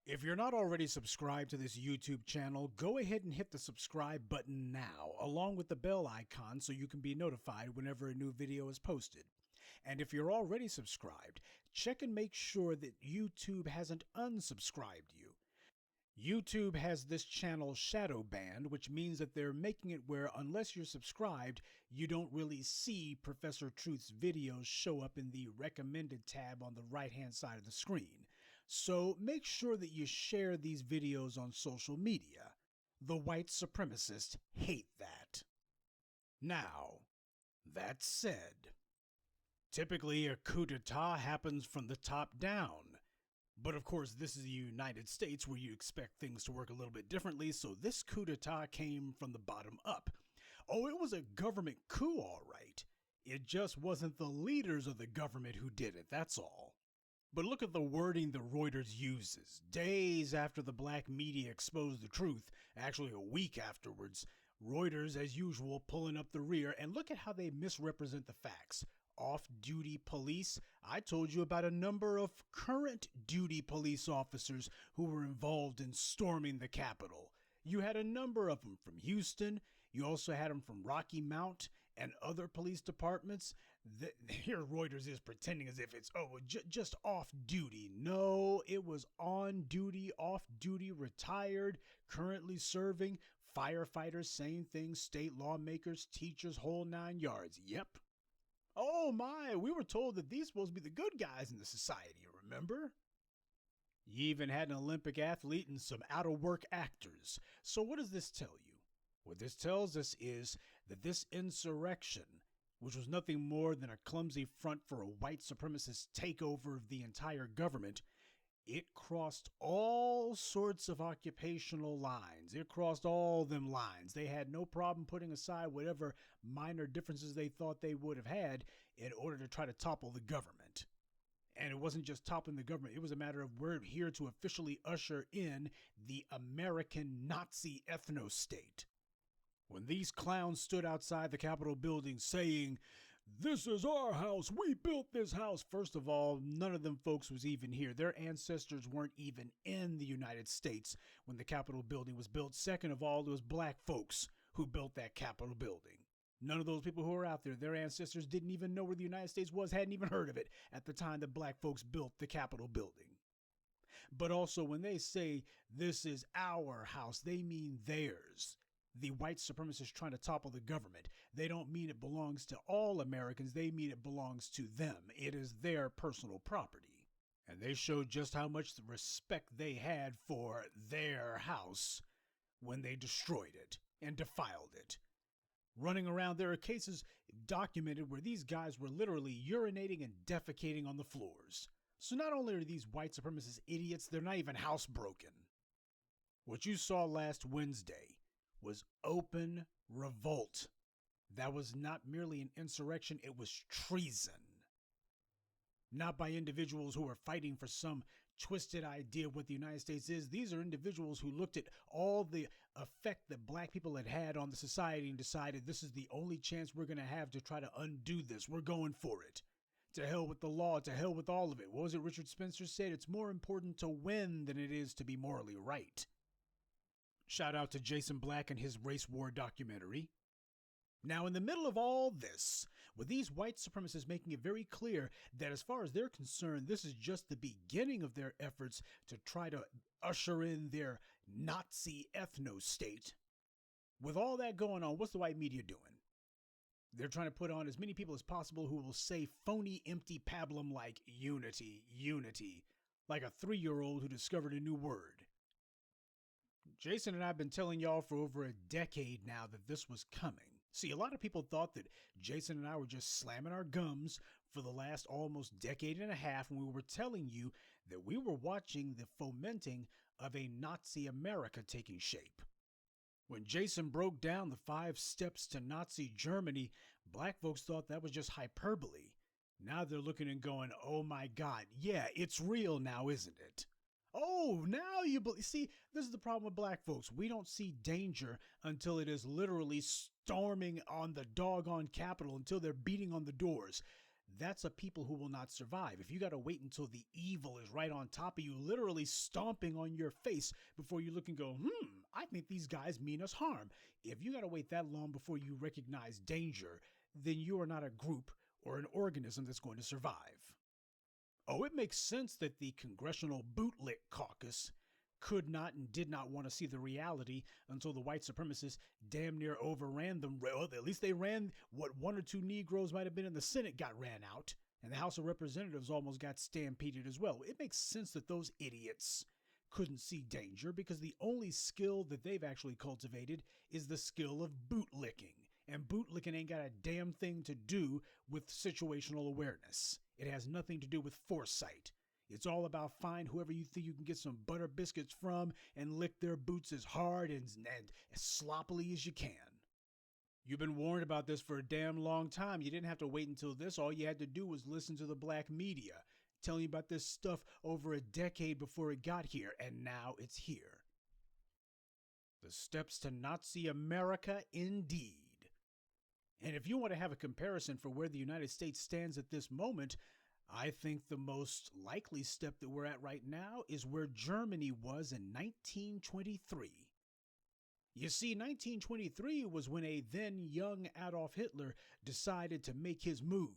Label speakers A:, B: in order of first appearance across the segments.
A: If you're not already subscribed to this YouTube channel, go ahead and hit the subscribe button now, along with the bell icon so you can be notified whenever a new video is posted. And if you're already subscribed, check and make sure that YouTube hasn't unsubscribed you. YouTube has this channel shadow banned, which means that they're making it where unless you're subscribed, you don't really see Professor Truth's videos show up in the recommended tab on the right-hand side of the screen. So make sure that you share these videos on social media. The white supremacists hate that. Now, that said, typically a coup d'etat happens from the top down. But of course, this is the United States where you expect things to work a little bit differently, so this coup d'etat came from the bottom up. Oh, it was a government coup, all right. It just wasn't the leaders of the government who did it, that's all. But look at the wording that Reuters uses. Days after the black media exposed the truth, actually a week afterwards, Reuters, as usual, pulling up the rear, and look at how they misrepresent the facts. Off-duty police. I told you about a number of current duty police officers who were involved in storming the Capitol. You had a number of them from Houston. You also had them from Rocky Mount and other police departments. Here Reuters is pretending as if it's, just off-duty. No, it was on-duty, off-duty, retired, currently serving, firefighters, same thing, state lawmakers, teachers, whole 9 yards. Yep. Oh my, we were told that these supposed to be the good guys in the society, remember? You even had an Olympic athlete and some out-of-work actors. So what does this tell you? What this tells us is that this insurrection, which was nothing more than a clumsy front for a white supremacist takeover of the entire government, it crossed all sorts of occupational lines. It crossed all them lines. They had no problem putting aside whatever minor differences they thought they would have had in order to try to topple the government. And it wasn't just toppling the government. It was a matter of we're here to officially usher in the American Nazi ethno-state. When these clowns stood outside the Capitol building saying, "This is our house, we built this house." First of all, none of them folks was even here. Their ancestors weren't even in the United States when the Capitol building was built. Second of all, it was black folks who built that Capitol building. None of those people who were out there, their ancestors didn't even know where the United States was, hadn't even heard of it at the time that black folks built the Capitol building. But also when they say this is our house, they mean theirs. The white supremacists trying to topple the government. They don't mean it belongs to all Americans. They mean it belongs to them. It is their personal property. And they showed just how much respect they had for their house when they destroyed it and defiled it. Running around, there are cases documented where these guys were literally urinating and defecating on the floors. So not only are these white supremacist idiots, they're not even housebroken. What you saw last Wednesday was open revolt. That was not merely an insurrection, it was treason. Not by individuals who are fighting for some twisted idea of what the United States is. These are individuals who looked at all the effect that black people had had on the society and decided this is the only chance we're going to have to try to undo this. We're going for it. To hell with the law, to hell with all of it. What was it Richard Spencer said? It's more important to win than it is to be morally right. Shout out to Jason Black and his race war documentary. Now, in the middle of all this, with these white supremacists making it very clear that as far as they're concerned, this is just the beginning of their efforts to try to usher in their Nazi ethno-state. With all that going on, what's the white media doing? They're trying to put on as many people as possible who will say phony, empty pablum like unity, unity, like a 3-year-old who discovered a new word. Jason and I have been telling y'all for over a decade now that this was coming. See, a lot of people thought that Jason and I were just slamming our gums for the last almost decade and a half when we were telling you that we were watching the fomenting of a Nazi America taking shape. When Jason broke down the 5 steps to Nazi Germany, black folks thought that was just hyperbole. Now they're looking and going, oh my God, yeah, it's real now, isn't it? Oh, now you believe. See, this is the problem with black folks. We don't see danger until it is literally storming on the doggone Capitol, until they're beating on the doors. that's a people who will not survive. If you got to wait until the evil is right on top of you, literally stomping on your face before you look and go, I think these guys mean us harm. If you got to wait that long before you recognize danger, then you are not a group or an organism that's going to survive. Oh, it makes sense that the Congressional Bootlick Caucus could not and did not want to see the reality until the white supremacists damn near overran them. Well, at least they ran what one or two Negroes might have been in the Senate got ran out, and the House of Representatives almost got stampeded as well. It makes sense that those idiots couldn't see danger because the only skill that they've actually cultivated is the skill of bootlicking. And bootlicking ain't got a damn thing to do with situational awareness. It has nothing to do with foresight. It's all about find whoever you think you can get some butter biscuits from and lick their boots as hard and as sloppily as you can. You've been warned about this for a damn long time. You didn't have to wait until this. All you had to do was listen to the black media telling you about this stuff over a decade before it got here, and now it's here. The steps to Nazi America, indeed. And if you want to have a comparison for where the United States stands at this moment, I think the most likely step that we're at right now is where Germany was in 1923. You see, 1923 was when a then young Adolf Hitler decided to make his move,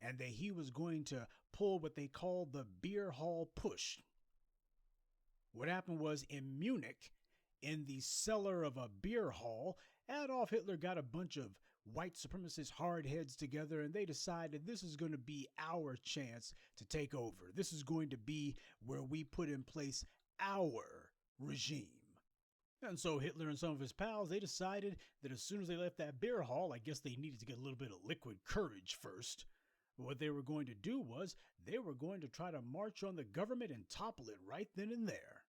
A: and that he was going to pull what they called the beer hall push. What happened was in Munich, in the cellar of a beer hall, Adolf Hitler got a bunch of white supremacist hardheads together, and they decided this is going to be our chance to take over. This is going to be where we put in place our regime. And so Hitler and some of his pals, they decided that as soon as they left that beer hall, I guess they needed to get a little bit of liquid courage first. What they were going to do was they were going to try to march on the government and topple it right then and there.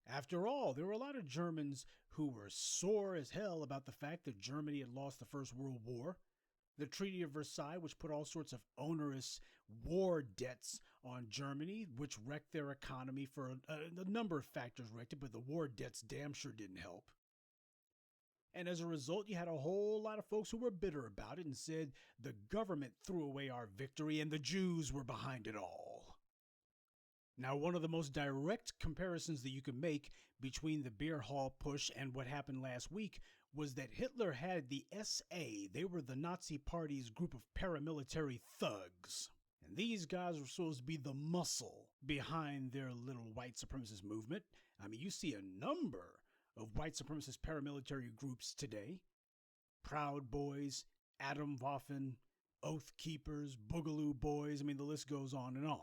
A: After all, there were a lot of Germans who were sore as hell about the fact that Germany had lost the First World War. The Treaty of Versailles, which put all sorts of onerous war debts on Germany, which wrecked their economy for a number of factors wrecked it, but the war debts damn sure didn't help. And as a result, you had a whole lot of folks who were bitter about it and said the government threw away our victory and the Jews were behind it all. Now, one of the most direct comparisons that you can make between the beer hall push and what happened last week was that Hitler had the SA. They were the Nazi Party's group of paramilitary thugs. And these guys were supposed to be the muscle behind their little white supremacist movement. I mean, you see a number of white supremacist paramilitary groups today. Proud Boys, Atomwaffen, Oath Keepers, Boogaloo Boys. I mean, the list goes on and on.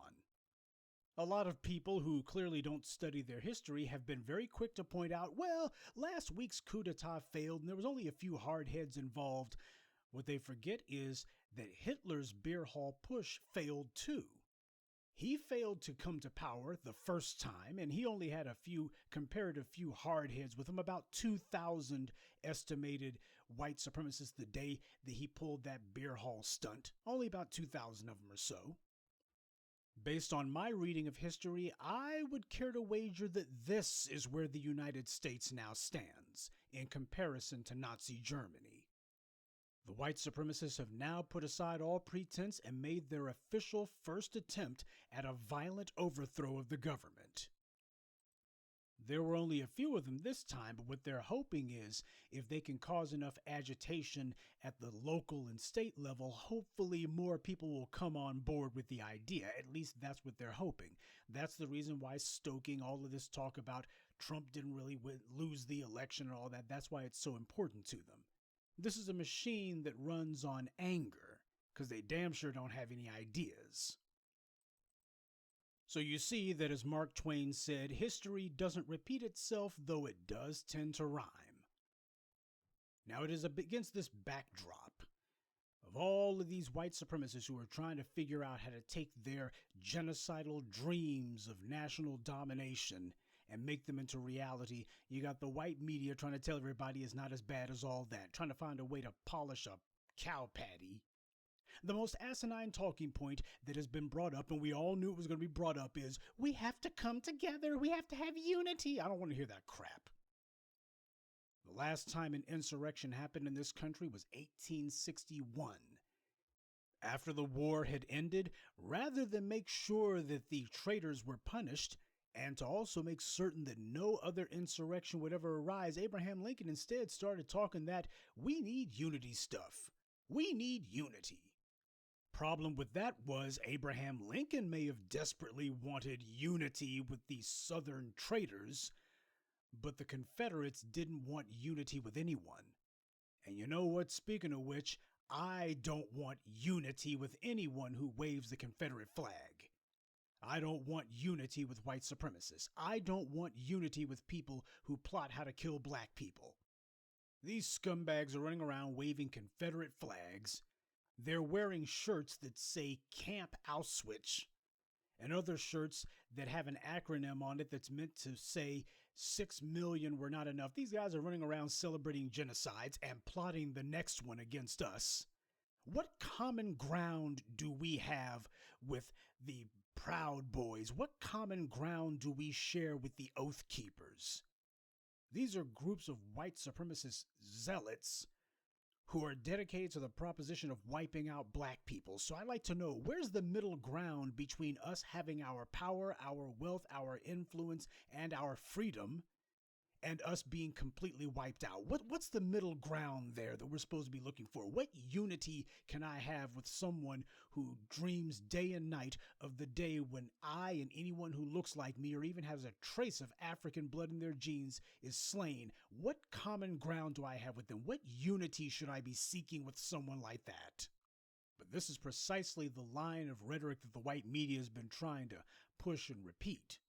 A: A lot of people who clearly don't study their history have been very quick to point out, well, last week's coup d'etat failed and there was only a few hardheads involved. What they forget is that Hitler's beer hall push failed too. He failed to come to power the first time, and he only had a few hardheads with him, about 2,000 estimated white supremacists the day that he pulled that beer hall stunt. Only about 2,000 of them or so. Based on my reading of history, I would care to wager that this is where the United States now stands in comparison to Nazi Germany. The white supremacists have now put aside all pretense and made their official first attempt at a violent overthrow of the government. There were only a few of them this time, but what they're hoping is if they can cause enough agitation at the local and state level, hopefully more people will come on board with the idea. At least that's what they're hoping. That's the reason why stoking all of this talk about Trump didn't really lose the election and all that. That's why it's so important to them. This is a machine that runs on anger because they damn sure don't have any ideas. So you see that, as Mark Twain said, history doesn't repeat itself, though it does tend to rhyme. Now it is against this backdrop of all of these white supremacists who are trying to figure out how to take their genocidal dreams of national domination and make them into reality. You got the white media trying to tell everybody it's not as bad as all that, trying to find a way to polish a cow patty. The most asinine talking point that has been brought up, and we all knew it was going to be brought up, is we have to come together. We have to have unity. I don't want to hear that crap. The last time an insurrection happened in this country was 1861. After the war had ended, rather than make sure that the traitors were punished, and to also make certain that no other insurrection would ever arise, Abraham Lincoln instead started talking that we need unity stuff. We need unity. Problem with that was Abraham Lincoln may have desperately wanted unity with the Southern traitors, but the Confederates didn't want unity with anyone. And you know what? Speaking of which, I don't want unity with anyone who waves the Confederate flag. I don't want unity with white supremacists. I don't want unity with people who plot how to kill black people. These scumbags are running around waving Confederate flags. They're wearing shirts that say Camp Auschwitz and other shirts that have an acronym on it that's meant to say 6 million were not enough. These guys are running around celebrating genocides and plotting the next one against us. What common ground do we have with the Proud Boys? What common ground do we share with the Oath Keepers? These are groups of white supremacist zealots who are dedicated to the proposition of wiping out black people. So I'd like to know, where's the middle ground between us having our power, our wealth, our influence, and our freedom, and us being completely wiped out? What's the middle ground there that we're supposed to be looking for? What unity can I have with someone who dreams day and night of the day when I and anyone who looks like me or even has a trace of African blood in their genes is slain? What common ground do I have with them? What unity should I be seeking with someone like that? But this is precisely the line of rhetoric that the white media has been trying to push and repeat.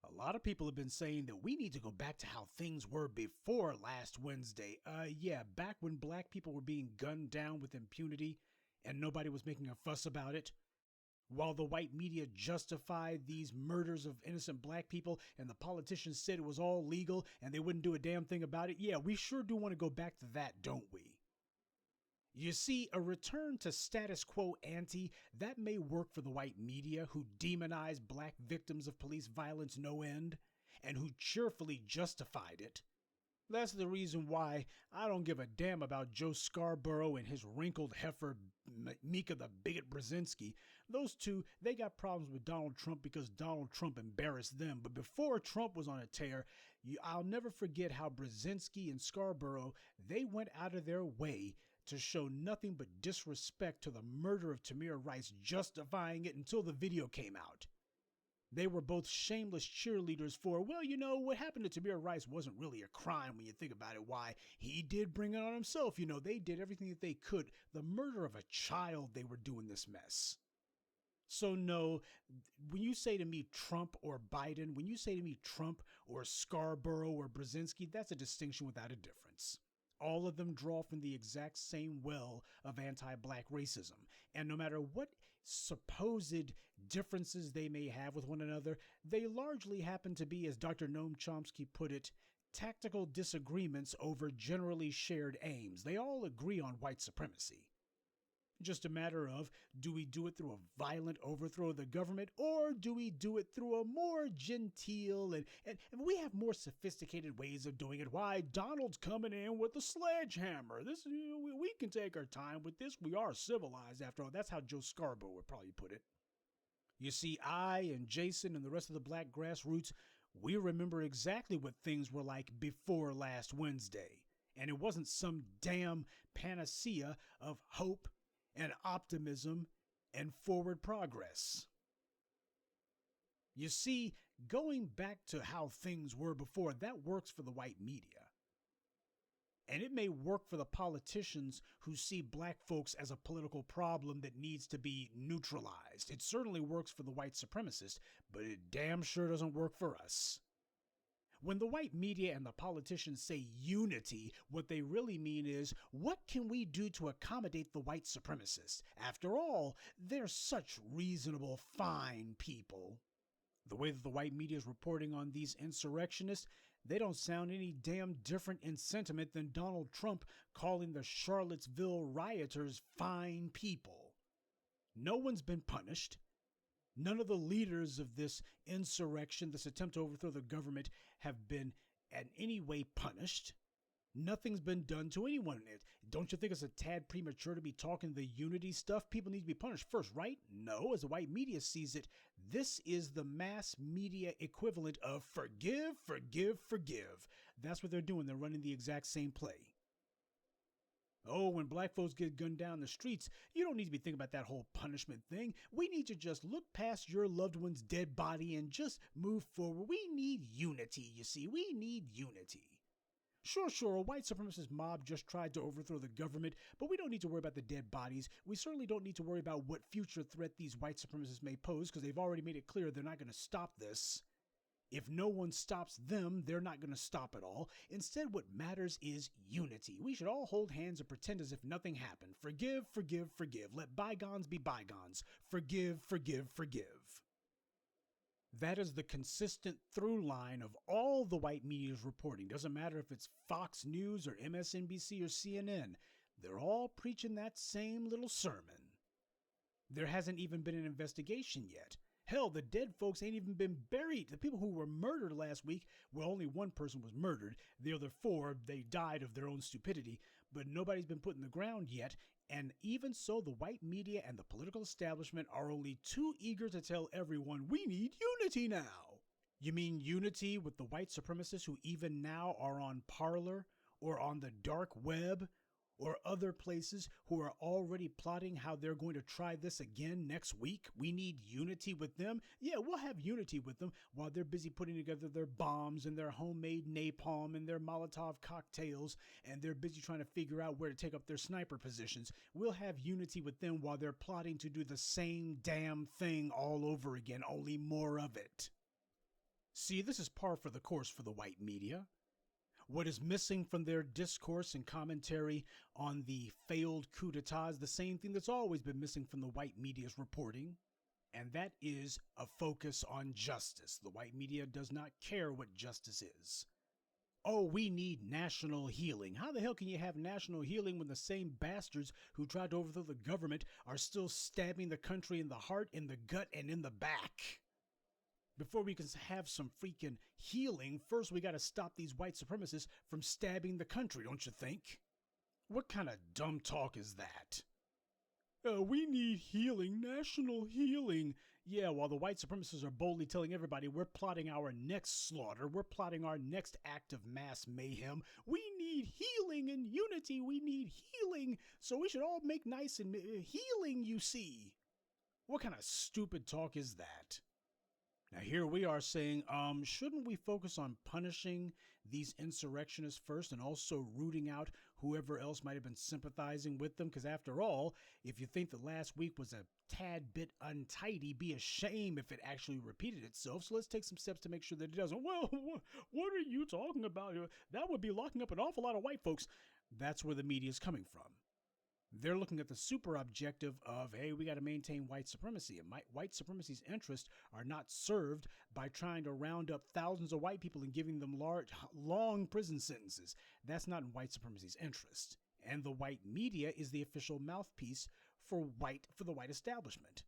A: A lot of people have been saying that we need to go back to how things were before last Wednesday. Yeah, back when black people were being gunned down with impunity and nobody was making a fuss about it. While the white media justified these murders of innocent black people and the politicians said it was all legal and they wouldn't do a damn thing about it. Yeah, we sure do want to go back to that, don't we? You see, a return to status quo ante, that may work for the white media who demonize black victims of police violence no end and who cheerfully justified it. That's the reason why I don't give a damn about Joe Scarborough and his wrinkled heifer, Mika the Bigot Brzezinski. Those two, they got problems with Donald Trump because Donald Trump embarrassed them. But before Trump was on a tear, I'll never forget how Brzezinski and Scarborough, they went out of their way to show nothing but disrespect to the murder of Tamir Rice, justifying it until the video came out. They were both shameless cheerleaders for, well, you know, what happened to Tamir Rice wasn't really a crime when you think about it. Why? He did bring it on himself. You know, they did everything that they could. The murder of a child, they were doing this mess. So no, when you say to me Trump or Biden, when you say to me Trump or Scarborough or Brzezinski, that's a distinction without a difference. All of them draw from the exact same well of anti-black racism. And no matter what supposed differences they may have with one another, they largely happen to be, as Dr. Noam Chomsky put it, tactical disagreements over generally shared aims. They all agree on white supremacy. Just a matter of, do we do it through a violent overthrow of the government, or do we do it through a more genteel and we have more sophisticated ways of doing it? Why, Donald's coming in with the sledgehammer. This, we can take our time with this. We are civilized after all. That's how Joe Scarborough would probably put it. You see, I and Jason and the rest of the black grassroots, we remember exactly what things were like before last Wednesday. And it wasn't some damn panacea of hope and optimism and forward progress. You see, going back to how things were before, that works for the white media. And it may work for the politicians who see black folks as a political problem that needs to be neutralized. It certainly works for the white supremacists, but it damn sure doesn't work for us. When the white media and the politicians say unity, what they really mean is, what can we do to accommodate the white supremacists? After all, they're such reasonable, fine people. The way that the white media is reporting on these insurrectionists, they don't sound any damn different in sentiment than Donald Trump calling the Charlottesville rioters fine people. No one's been punished. None of the leaders of this insurrection, this attempt to overthrow the government, have been in any way punished. Nothing's been done to anyone. Don't you think it's a tad premature to be talking the unity stuff? People need to be punished first, right? No, as the white media sees it, this is the mass media equivalent of forgive, forgive, forgive. That's what they're doing. They're running the exact same play. Oh, when black folks get gunned down the streets, you don't need to be thinking about that whole punishment thing. We need to just look past your loved one's dead body and just move forward. We need unity, you see. We need unity. Sure, a white supremacist mob just tried to overthrow the government, but we don't need to worry about the dead bodies. We certainly don't need to worry about what future threat these white supremacists may pose, because they've already made it clear they're not going to stop this. If no one stops them, they're not going to stop it all. Instead, what matters is unity. We should all hold hands and pretend as if nothing happened. Forgive, forgive, forgive. Let bygones be bygones. Forgive, forgive, forgive. That is the consistent through line of all the white media's reporting. Doesn't matter if it's Fox News or MSNBC or CNN. They're all preaching that same little sermon. There hasn't even been an investigation yet. Hell, the dead folks ain't even been buried. The people who were murdered last week, well, only one person was murdered. The other four, they died of their own stupidity. But nobody's been put in the ground yet. And even so, the white media and the political establishment are only too eager to tell everyone, we need unity now. You mean unity with the white supremacists who even now are on Parler or on the dark web or other places who are already plotting how they're going to try this again next week? We need unity with them? Yeah, we'll have unity with them while they're busy putting together their bombs and their homemade napalm and their Molotov cocktails, and they're busy trying to figure out where to take up their sniper positions. We'll have unity with them while they're plotting to do the same damn thing all over again, only more of it. See, this is par for the course for the white media. What is missing from their discourse and commentary on the failed coup d'etat is the same thing that's always been missing from the white media's reporting, and that is a focus on justice. The white media does not care what justice is. Oh, we need national healing. How the hell can you have national healing when the same bastards who tried to overthrow the government are still stabbing the country in the heart, in the gut, and in the back? Before we can have some freaking healing, first we got to stop these white supremacists from stabbing the country, don't you think? What kind of dumb talk is that? We need healing, national healing. Yeah, while the white supremacists are boldly telling everybody we're plotting our next slaughter, we're plotting our next act of mass mayhem. We need healing and unity. We need healing. So we should all make nice and healing, you see. What kind of stupid talk is that? Now here we are saying, shouldn't we focus on punishing these insurrectionists first and also rooting out whoever else might have been sympathizing with them? Because after all, if you think that last week was a tad bit untidy, be a shame if it actually repeated itself. So let's take some steps to make sure that it doesn't. Well, what are you talking about? That would be locking up an awful lot of white folks. That's where the media is coming from. They're looking at the super objective of, hey, we got to maintain white supremacy. And white supremacy's interests are not served by trying to round up thousands of white people and giving them long prison sentences. That's not in white supremacy's interest. And the white media is the official mouthpiece for the white establishment.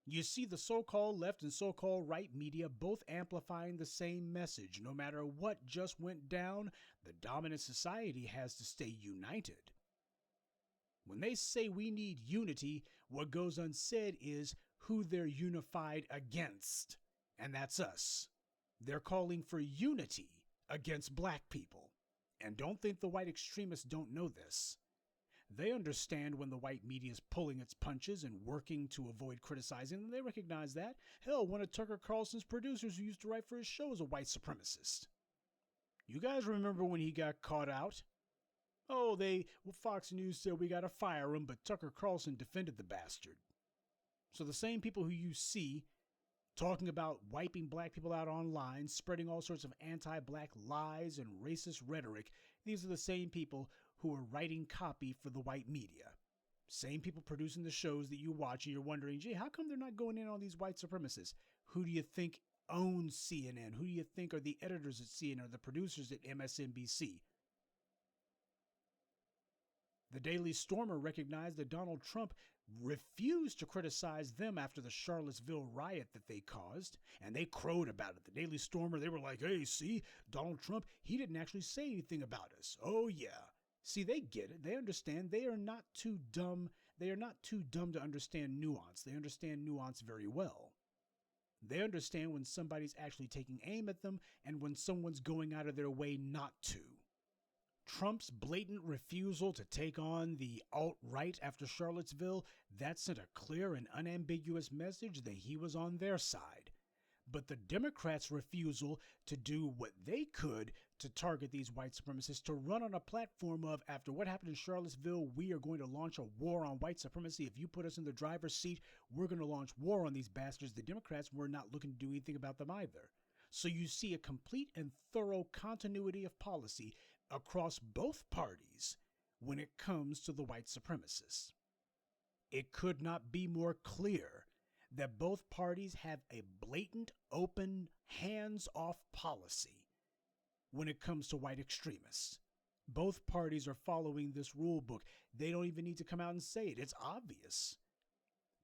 A: You see the so-called left and so-called right media both amplifying the same message. No matter what just went down, the dominant society has to stay united. When they say we need unity, what goes unsaid is who they're unified against, and that's us. They're calling for unity against black people. And don't think the white extremists don't know this. They understand when the white media is pulling its punches and working to avoid criticizing them. They recognize that. Hell, one of Tucker Carlson's producers who used to write for his show is a white supremacist. You guys remember when he got caught out? Oh, Fox News said we got to fire him, but Tucker Carlson defended the bastard. So the same people who you see talking about wiping black people out online, spreading all sorts of anti-black lies and racist rhetoric, these are the same people who are writing copy for the white media. Same people producing the shows that you watch and you're wondering, gee, how come they're not going in on these white supremacists? Who do you think owns CNN? Who do you think are the editors at CNN or the producers at MSNBC? The Daily Stormer recognized that Donald Trump refused to criticize them after the Charlottesville riot that they caused, and they crowed about it. The Daily Stormer, they were like, hey, see, Donald Trump, he didn't actually say anything about us. Oh, yeah. See, they get it. They understand. They are not too dumb. They are not too dumb to understand nuance. They understand nuance very well. They understand when somebody's actually taking aim at them and when someone's going out of their way not to. Trump's blatant refusal to take on the alt-right after Charlottesville, that sent a clear and unambiguous message that he was on their side. But the Democrats' refusal to do what they could to target these white supremacists, to run on a platform of, after what happened in Charlottesville, we are going to launch a war on white supremacy. If you put us in the driver's seat, we're going to launch war on these bastards. The Democrats were not looking to do anything about them either. So you see a complete and thorough continuity of policy across both parties when it comes to the white supremacists. It could not be more clear that both parties have a blatant, open, hands-off policy when it comes to white extremists. Both parties are following this rule book. They don't even need to come out and say it. It's obvious.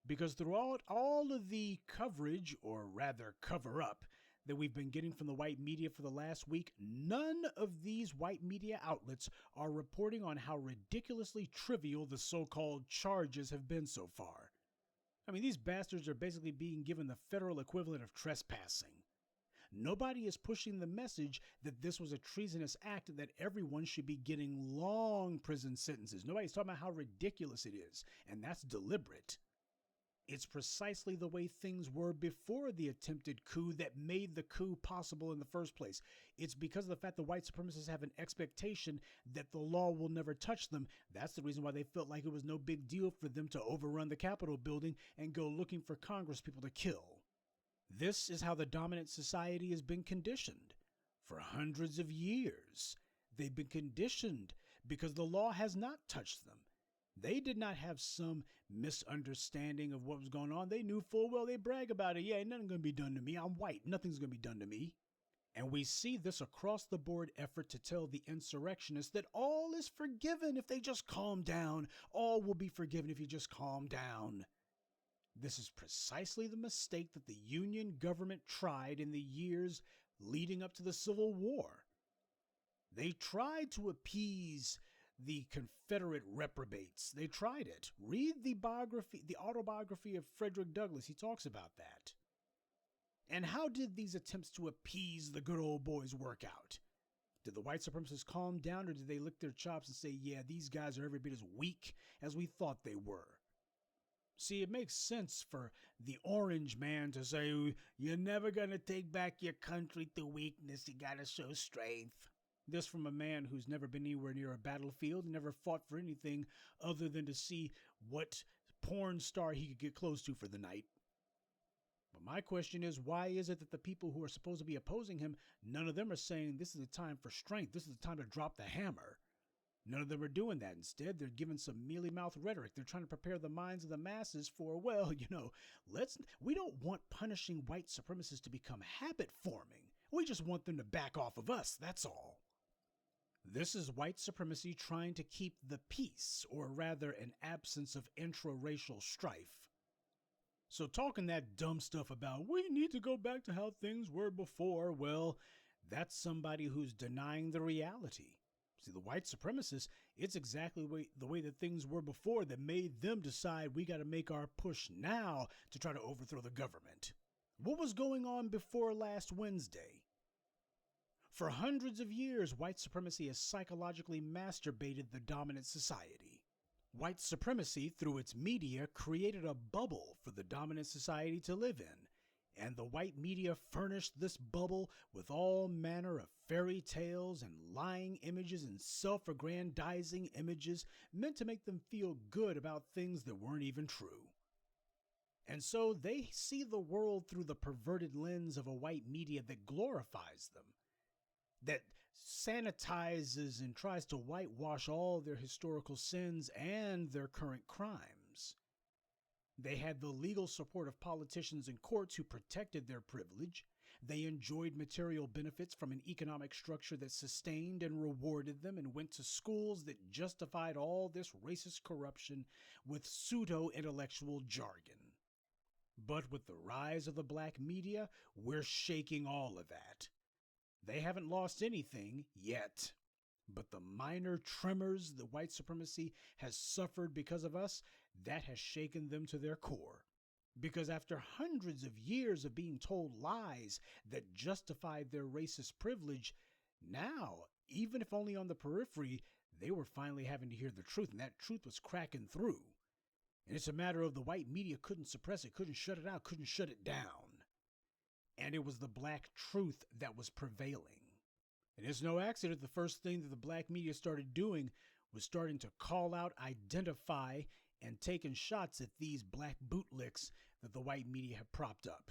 A: Because throughout all of the coverage, or rather cover-up, that we've been getting from the white media for the last week, none of these white media outlets are reporting on how ridiculously trivial the so-called charges have been so far. I mean, these bastards are basically being given the federal equivalent of trespassing. Nobody is pushing the message that this was a treasonous act, that everyone should be getting long prison sentences. Nobody's talking about how ridiculous it is, and that's deliberate. It's precisely the way things were before the attempted coup that made the coup possible in the first place. It's because of the fact that white supremacists have an expectation that the law will never touch them. That's the reason why they felt like it was no big deal for them to overrun the Capitol building and go looking for Congress people to kill. This is how the dominant society has been conditioned for hundreds of years. They've been conditioned because the law has not touched them. They did not have some misunderstanding of what was going on. They knew full well, they brag about it. Yeah, ain't nothing going to be done to me. I'm white. Nothing's going to be done to me. And we see this across the board effort to tell the insurrectionists that all is forgiven if they just calm down. All will be forgiven if you just calm down. This is precisely the mistake that the Union government tried in the years leading up to the Civil War. They tried to appease the Confederate reprobates. They tried it. Read the autobiography of Frederick Douglass. He talks about that. And how did these attempts to appease the good old boys work out? Did the white supremacists calm down, or did they lick their chops and say, yeah, these guys are every bit as weak as we thought they were? See, it makes sense for the orange man to say, you're never going to take back your country through weakness. You got to show strength. This from a man who's never been anywhere near a battlefield, never fought for anything other than to see what porn star he could get close to for the night. But my question is, why is it that the people who are supposed to be opposing him, none of them are saying this is the time for strength, this is the time to drop the hammer? None of them are doing that. Instead, they're giving some mealy-mouthed rhetoric. They're trying to prepare the minds of the masses for, well, we don't want punishing white supremacists to become habit-forming. We just want them to back off of us, that's all. This is white supremacy trying to keep the peace, or rather an absence of intra-racial strife. So talking that dumb stuff about, we need to go back to how things were before, well, that's somebody who's denying the reality. See, the white supremacists, it's exactly the way that things were before that made them decide we got to make our push now to try to overthrow the government. What was going on before last Wednesday? For hundreds of years, white supremacy has psychologically masturbated the dominant society. White supremacy, through its media, created a bubble for the dominant society to live in, and the white media furnished this bubble with all manner of fairy tales and lying images and self-aggrandizing images meant to make them feel good about things that weren't even true. And so they see the world through the perverted lens of a white media that glorifies them, that sanitizes and tries to whitewash all their historical sins and their current crimes. They had the legal support of politicians and courts who protected their privilege. They enjoyed material benefits from an economic structure that sustained and rewarded them, and went to schools that justified all this racist corruption with pseudo-intellectual jargon. But with the rise of the black media, we're shaking all of that. They haven't lost anything yet. But the minor tremors the white supremacy has suffered because of us, that has shaken them to their core. Because after hundreds of years of being told lies that justified their racist privilege, now, even if only on the periphery, they were finally having to hear the truth, and that truth was cracking through. And it's a matter of the white media couldn't suppress it, couldn't shut it out, couldn't shut it down. And it was the black truth that was prevailing. And it's no accident the first thing that the black media started doing was starting to call out, identify, and taking shots at these black bootlicks that the white media have propped up.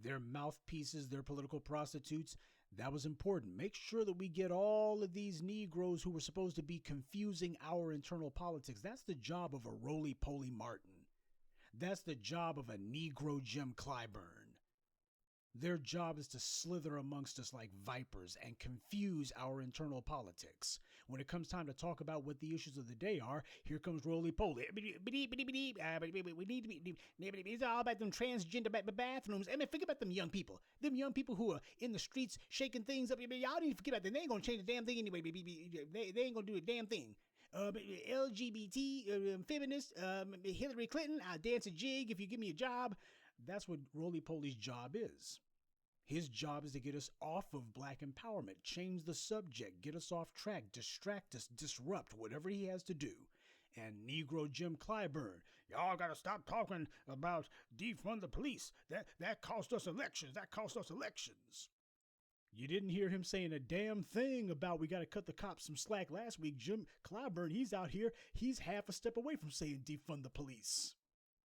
A: Their mouthpieces, their political prostitutes, that was important. Make sure that we get all of these Negroes who were supposed to be confusing our internal politics. That's the job of a roly-poly Martin. That's the job of a Negro Jim Clyburn. Their job is to slither amongst us like vipers and confuse our internal politics. When it comes time to talk about what the issues of the day are, here comes roly-poly. It's all about them transgender bathrooms. I mean, think about them young people. Them young people who are in the streets shaking things up. Y'all need to forget about them. They ain't going to change a damn thing anyway. They ain't going to do a damn thing. LGBT, feminist, Hillary Clinton, I'll dance a jig if you give me a job. That's what roly-poly's job is. His job is to get us off of black empowerment, change the subject, get us off track, distract us, disrupt, whatever he has to do. And Negro Jim Clyburn, y'all got to stop talking about defund the police. That cost us elections. That cost us elections. You didn't hear him saying a damn thing about we got to cut the cops some slack last week. Jim Clyburn, he's out here. He's half a step away from saying defund the police.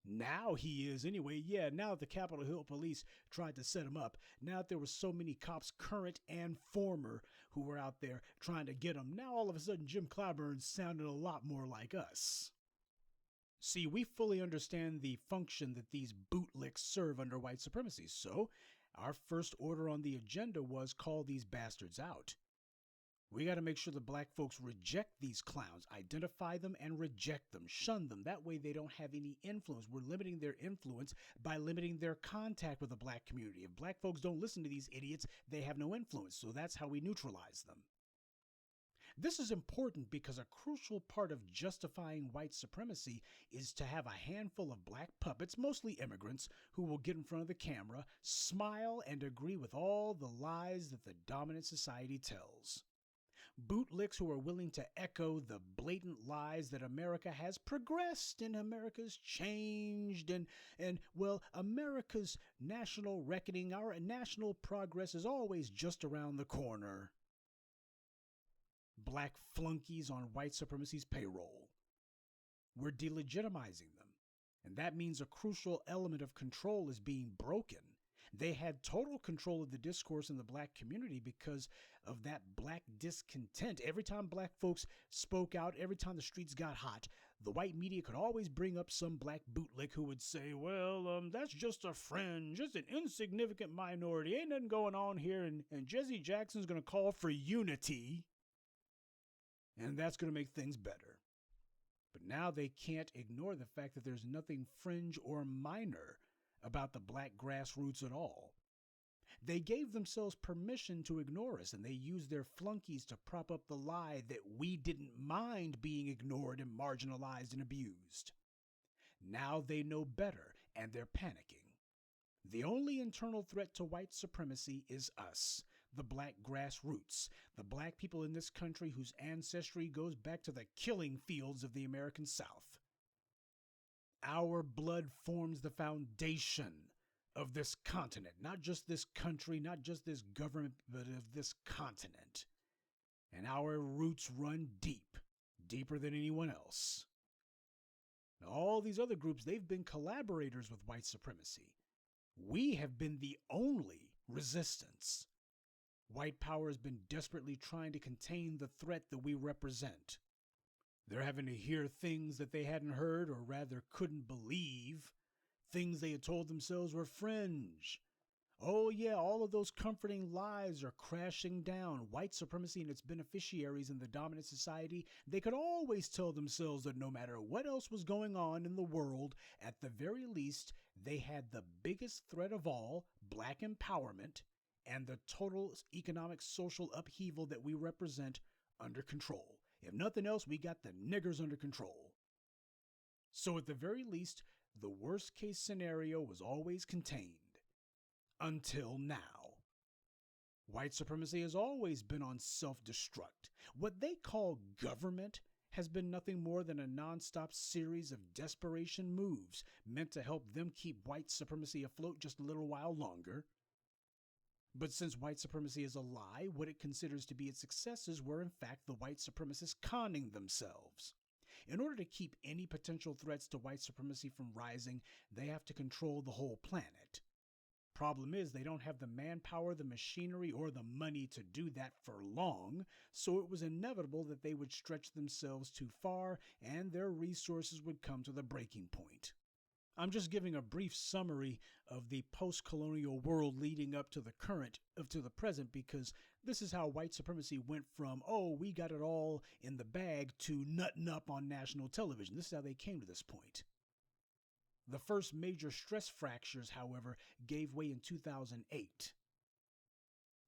A: Now he is anyway. Yeah, now that the Capitol Hill police tried to set him up, now that there were so many cops, current and former, who were out there trying to get him, now all of a sudden Jim Clyburn sounded a lot more like us. See, we fully understand the function that these bootlicks serve under white supremacy, so our first order on the agenda was call these bastards out. We got to make sure the black folks reject these clowns, identify them and reject them, shun them. That way they don't have any influence. We're limiting their influence by limiting their contact with the black community. If black folks don't listen to these idiots, they have no influence. So that's how we neutralize them. This is important because a crucial part of justifying white supremacy is to have a handful of black puppets, mostly immigrants, who will get in front of the camera, smile, and agree with all the lies that the dominant society tells. Bootlicks who are willing to echo the blatant lies that America has progressed and America's changed and well, America's national reckoning, our national progress is always just around the corner. Black flunkies on white supremacy's payroll. We're delegitimizing them, and that means a crucial element of control is being broken. They had total control of the discourse in the black community because of that black discontent. Every time black folks spoke out, every time the streets got hot, the white media could always bring up some black bootlick who would say, well, that's just a fringe, just an insignificant minority, ain't nothing going on here, and Jesse Jackson's going to call for unity, and that's going to make things better. But now they can't ignore the fact that there's nothing fringe or minor about the black grassroots at all. They gave themselves permission to ignore us, and they used their flunkies to prop up the lie that we didn't mind being ignored and marginalized and abused. Now they know better, and they're panicking. The only internal threat to white supremacy is us, the black grassroots, the black people in this country whose ancestry goes back to the killing fields of the American South. Our blood forms the foundation of this continent, not just this country, not just this government, but of this continent. And our roots run deep, deeper than anyone else. Now, all these other groups, they've been collaborators with white supremacy. We have been the only resistance. White power has been desperately trying to contain the threat that we represent. They're having to hear things that they hadn't heard, or rather couldn't believe, things they had told themselves were fringe. Oh, yeah, all of those comforting lies are crashing down. White supremacy and its beneficiaries in the dominant society, they could always tell themselves that no matter what else was going on in the world, at the very least, they had the biggest threat of all, black empowerment, and the total economic social upheaval that we represent under control. If nothing else, we got the niggers under control. So at the very least, the worst case scenario was always contained. Until now. White supremacy has always been on self-destruct. What they call government has been nothing more than a non-stop series of desperation moves meant to help them keep white supremacy afloat just a little while longer. But since white supremacy is a lie, what it considers to be its successes were in fact the white supremacists conning themselves. In order to keep any potential threats to white supremacy from rising, they have to control the whole planet. Problem is, they don't have the manpower, the machinery, or the money to do that for long, so it was inevitable that they would stretch themselves too far and their resources would come to the breaking point. I'm just giving a brief summary of the post-colonial world leading up to the present, because this is how white supremacy went from, oh, we got it all in the bag, to nutting up on national television. This is how they came to this point. The first major stress fractures, however, gave way in 2008.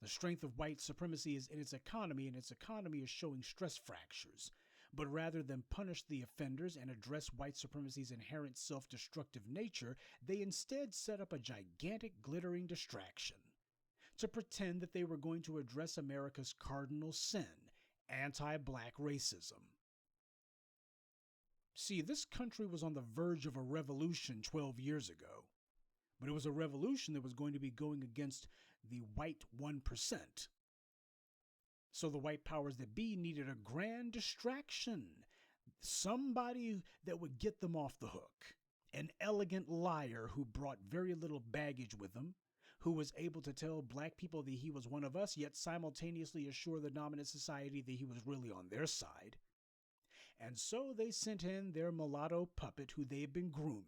A: The strength of white supremacy is in its economy, and its economy is showing stress fractures. But rather than punish the offenders and address white supremacy's inherent self-destructive nature, they instead set up a gigantic glittering distraction to pretend that they were going to address America's cardinal sin, anti-black racism. See, this country was on the verge of a revolution 12 years ago, but it was a revolution that was going to be going against the white 1%. So the white powers that be needed a grand distraction, somebody that would get them off the hook, an elegant liar who brought very little baggage with him, who was able to tell black people that he was one of us, yet simultaneously assure the dominant society that he was really on their side. And so they sent in their mulatto puppet who they had been grooming,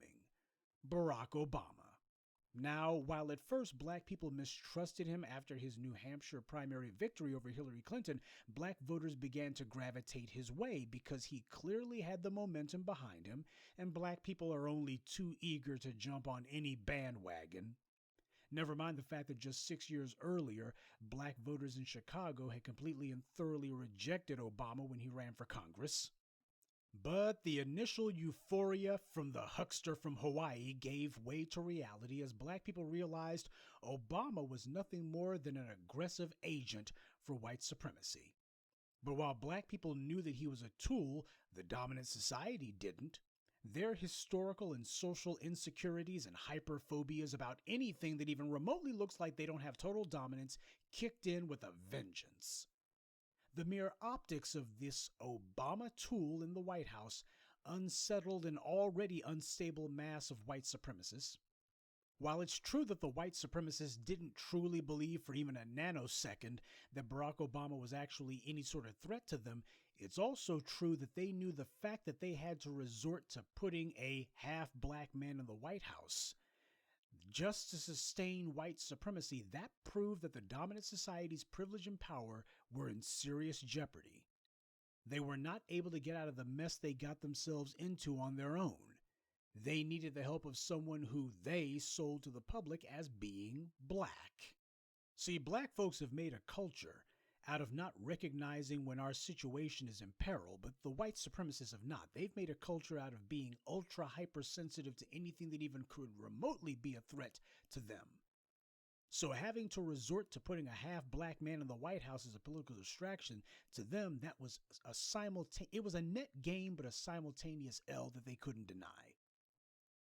A: Barack Obama. Now, while at first black people mistrusted him after his New Hampshire primary victory over Hillary Clinton, black voters began to gravitate his way because he clearly had the momentum behind him, and black people are only too eager to jump on any bandwagon. Never mind the fact that just 6 years earlier, black voters in Chicago had completely and thoroughly rejected Obama when he ran for Congress. But the initial euphoria from the huckster from Hawaii gave way to reality as black people realized Obama was nothing more than an aggressive agent for white supremacy. But while black people knew that he was a tool, the dominant society didn't. Their historical and social insecurities and hyperphobias about anything that even remotely looks like they don't have total dominance kicked in with a vengeance. The mere optics of this Obama tool in the White House unsettled an already unstable mass of white supremacists. While it's true that the white supremacists didn't truly believe for even a nanosecond that Barack Obama was actually any sort of threat to them, it's also true that they knew the fact that they had to resort to putting a half-black man in the White House just to sustain white supremacy, that proved that the dominant society's privilege and power were in serious jeopardy. They were not able to get out of the mess they got themselves into on their own. They needed the help of someone who they sold to the public as being black. See, black folks have made a culture out of not recognizing when our situation is in peril, but the white supremacists have not. They've made a culture out of being ultra hypersensitive to anything that even could remotely be a threat to them. So having to resort to putting a half-black man in the White House as a political distraction, to them that was it was a net gain but a simultaneous L that they couldn't deny.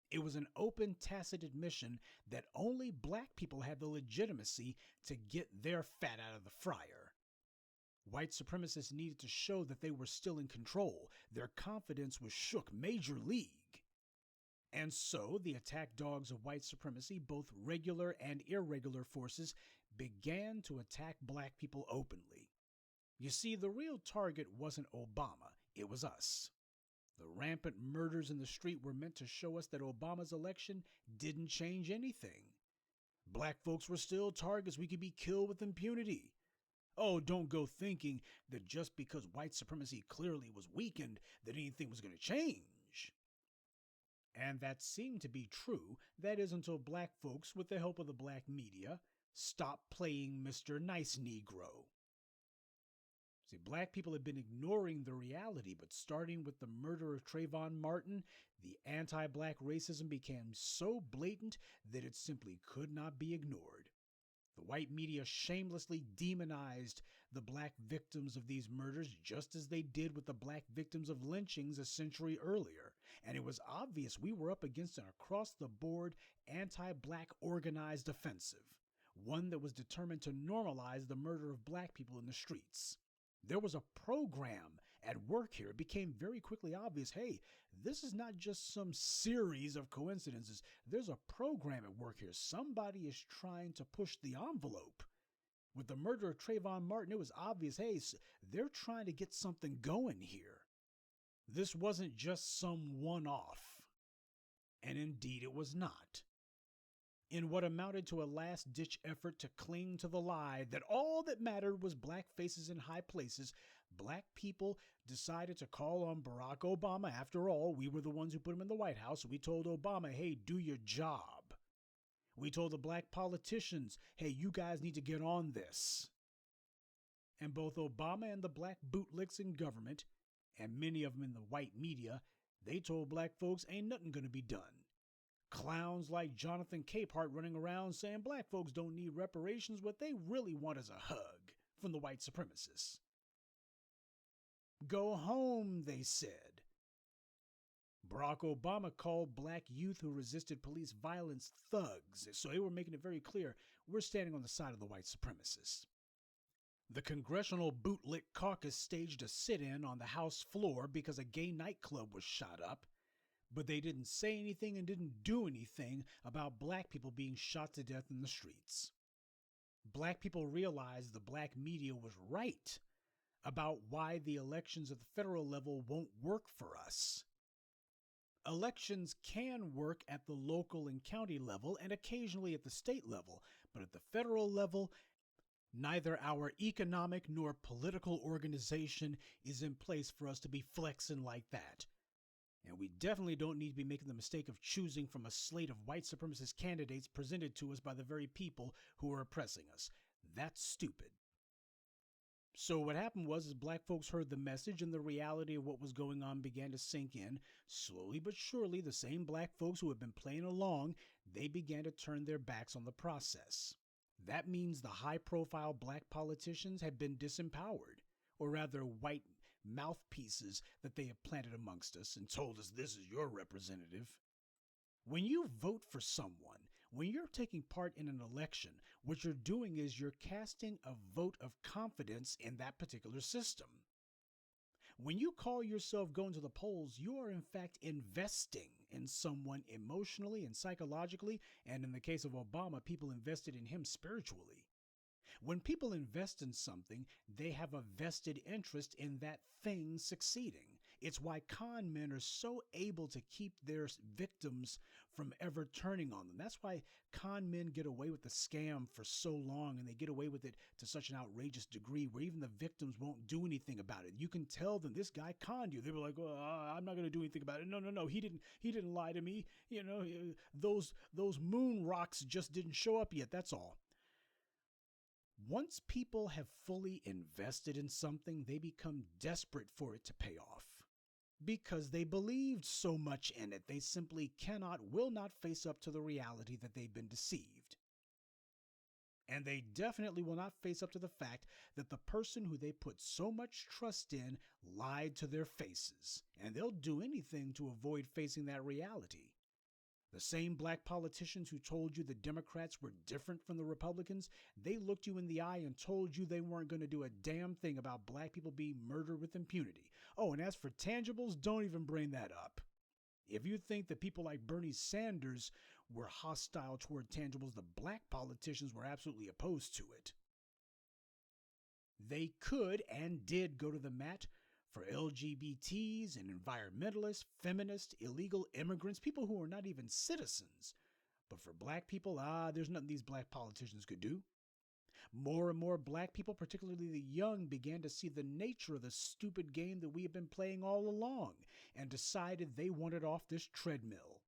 A: It was an open, tacit admission that only black people had the legitimacy to get their fat out of the fryer. White supremacists needed to show that they were still in control. Their confidence was shook major league. And so the attack dogs of white supremacy, both regular and irregular forces, began to attack black people openly. You see, the real target wasn't Obama, it was us. The rampant murders in the street were meant to show us that Obama's election didn't change anything. Black folks were still targets we could be killed with impunity. Oh, don't go thinking that just because white supremacy clearly was weakened, that anything was going to change. And that seemed to be true, that is, until black folks, with the help of the black media, stopped playing Mr. Nice Negro. See, black people had been ignoring the reality, but starting with the murder of Trayvon Martin, the anti-black racism became so blatant that it simply could not be ignored. The white media shamelessly demonized the black victims of these murders just as they did with the black victims of lynchings a century earlier. And it was obvious we were up against an across-the-board anti-black organized offensive, one that was determined to normalize the murder of black people in the streets. There was a program at work here. It became very quickly obvious, hey, this is not just some series of coincidences. There's a program at work here. Somebody is trying to push the envelope. With the murder of Trayvon Martin, it was obvious, hey, they're trying to get something going here. This wasn't just some one-off. And indeed it was not. In what amounted to a last-ditch effort to cling to the lie that all that mattered was black faces in high places, black people decided to call on Barack Obama. After all, we were the ones who put him in the White House. We told Obama, hey, do your job. We told the black politicians, hey, you guys need to get on this. And both Obama and the black bootlicks in government, and many of them in the white media, they told black folks ain't nothing gonna be done. Clowns like Jonathan Capehart running around saying black folks don't need reparations. What they really want is a hug from the white supremacists. Go home, they said. Barack Obama called black youth who resisted police violence thugs, so they were making it very clear, we're standing on the side of the white supremacists. The Congressional Bootlick Caucus staged a sit-in on the House floor because a gay nightclub was shot up, but they didn't say anything and didn't do anything about black people being shot to death in the streets. Black people realized the black media was right about why the elections at the federal level won't work for us. Elections can work at the local and county level and occasionally at the state level, but at the federal level, neither our economic nor political organization is in place for us to be flexing like that. And we definitely don't need to be making the mistake of choosing from a slate of white supremacist candidates presented to us by the very people who are oppressing us. That's stupid. So what happened was black folks heard the message and the reality of what was going on began to sink in. Slowly but surely, the same black folks who had been playing along, they began to turn their backs on the process. That means the high-profile black politicians had been disempowered, or rather white mouthpieces that they have planted amongst us and told us this is your representative. When you vote for someone, when you're taking part in an election, what you're doing is you're casting a vote of confidence in that particular system. When you call yourself going to the polls, you are in fact investing in someone emotionally and psychologically, and in the case of Obama, people invested in him spiritually. When people invest in something, they have a vested interest in that thing succeeding. It's why con men are so able to keep their victims from ever turning on them. That's why con men get away with the scam for so long, and they get away with it to such an outrageous degree where even the victims won't do anything about it. You can tell them, this guy conned you. They were like, well, I'm not going to do anything about it. No, he didn't lie to me. You know, those moon rocks just didn't show up yet. That's all. Once people have fully invested in something, they become desperate for it to pay off. Because they believed so much in it, they simply will not face up to the reality that they've been deceived. And they definitely will not face up to the fact that the person who they put so much trust in lied to their faces. And they'll do anything to avoid facing that reality. The same black politicians who told you the Democrats were different from the Republicans, they looked you in the eye and told you they weren't going to do a damn thing about black people being murdered with impunity. Oh, and as for tangibles, don't even bring that up. If you think that people like Bernie Sanders were hostile toward tangibles, the black politicians were absolutely opposed to it. They could and did go to the mat for LGBTs and environmentalists, feminists, illegal immigrants, people who are not even citizens. But for black people, there's nothing these black politicians could do. More and more black people, particularly the young, began to see the nature of the stupid game that we have been playing all along and decided they wanted off this treadmill.